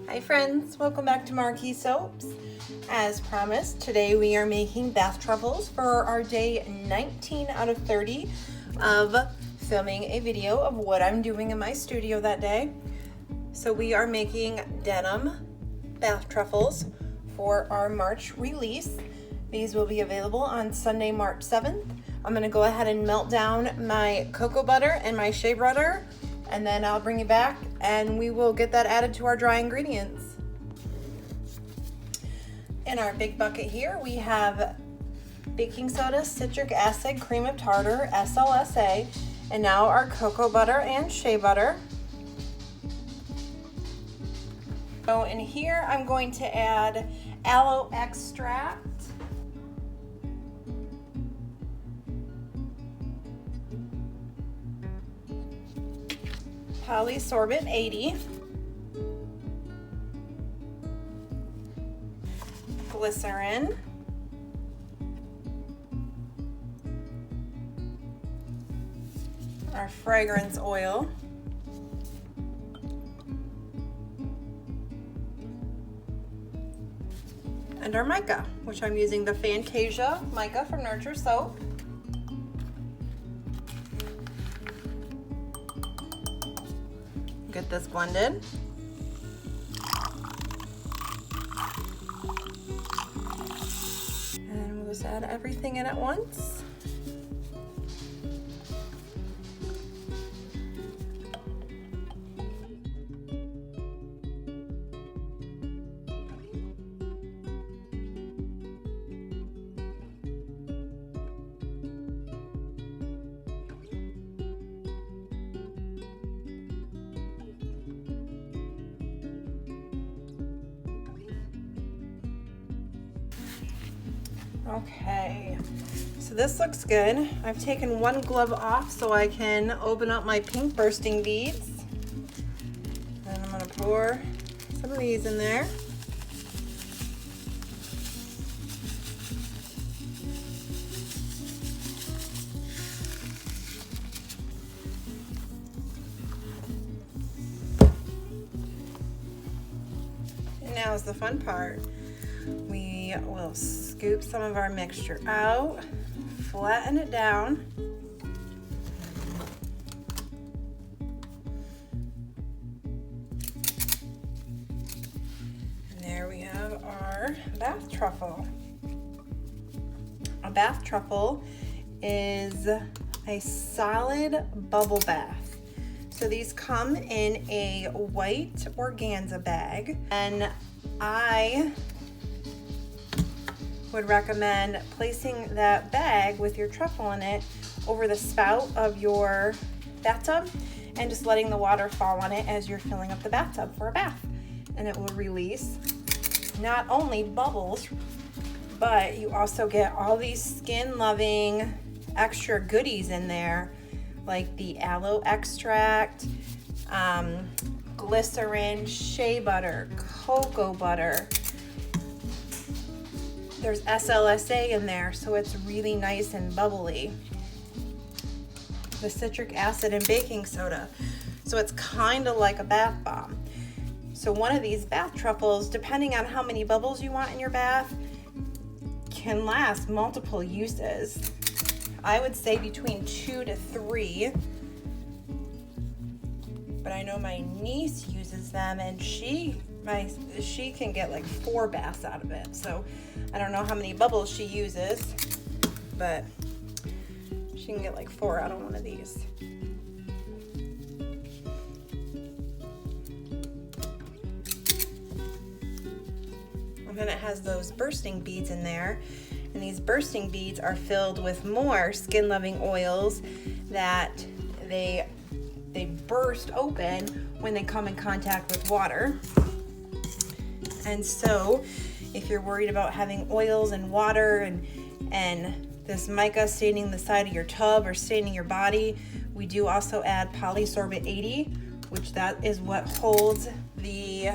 Hi friends, welcome back to Marquee Soaps. As promised, today we are making bath truffles for our day 19 out of 30 of filming a video of what I'm doing in my studio that day. So we are making denim bath truffles for our March release. These will be available on Sunday, March 7th. I'm gonna go ahead and melt down my cocoa butter and my shea butter, and then I'll bring it back and we will get that added to our dry ingredients. In our big bucket here, we have baking soda, citric acid, cream of tartar, SLSA, and now our cocoa butter and shea butter. So in here, I'm going to add aloe extract, polysorbate 80, glycerin, our fragrance oil, and our mica, which I'm using the Fantasia mica from Nurture Soap. Get this blended. And we'll just add everything in at once. Okay, so this looks good. I've taken one glove off so I can open up my pink bursting beads. And I'm gonna pour some of these in there. And now is the fun part. We will scoop some of our mixture out, flatten it down, and there we have our bath truffle. A bath truffle is a solid bubble bath. So these come in a white organza bag, and I would recommend placing that bag with your truffle in it over the spout of your bathtub and just letting the water fall on it as you're filling up the bathtub for a bath. And it will release not only bubbles, but you also get all these skin-loving extra goodies in there, like the aloe extract, glycerin, shea butter, cocoa butter. There's SLSA in there, so it's really nice and bubbly. The citric acid and baking soda. So it's kind of like a bath bomb. So one of these bath truffles, depending on how many bubbles you want in your bath, can last multiple uses. I would say between 2 to 3. But I know my niece uses them and she can get like 4 baths out of it. So I don't know how many bubbles she uses, but she can get like 4 out of one of these. And then it has those bursting beads in there, and these bursting beads are filled with more skin-loving oils that they burst open when they come in contact with water. And so if you're worried about having oils and water and this mica staining the side of your tub or staining your body, we do also add polysorbate 80, which that is what holds the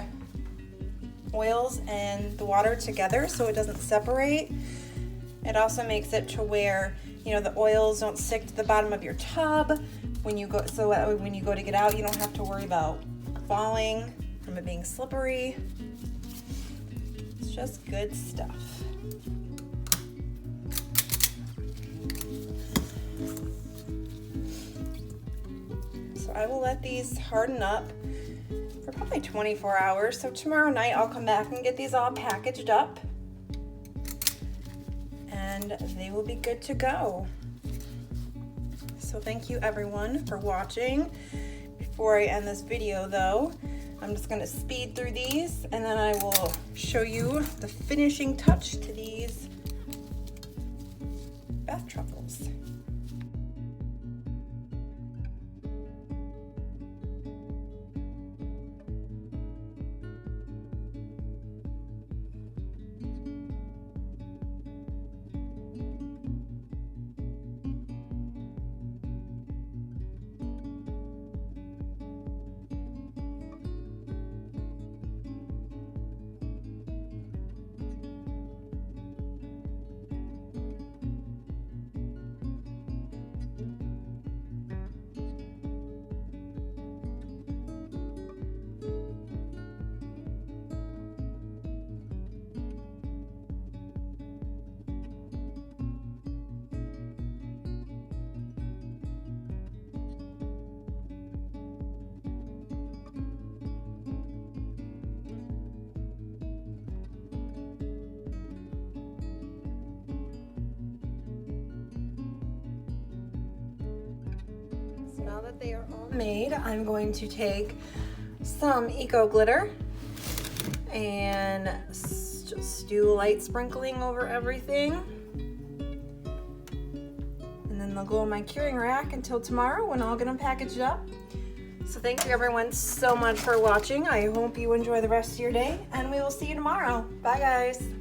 oils and the water together so it doesn't separate. It also makes it to where, you know, the oils don't stick to the bottom of your tub when you go, so that way when you go to get out, you don't have to worry about falling from it being slippery. It's just good stuff. So I will let these harden up for probably 24 hours. So tomorrow night I'll come back and get these all packaged up and they will be good to go. So thank you everyone for watching. Before I end this video though, I'm just gonna speed through these and then I will show you the finishing touch to these bath truffles. Now that they are all made, I'm going to take some eco glitter and just do light sprinkling over everything. And then they'll go in my curing rack until tomorrow when I'll get them packaged up. So thank you everyone so much for watching. I hope you enjoy the rest of your day and we will see you tomorrow. Bye guys.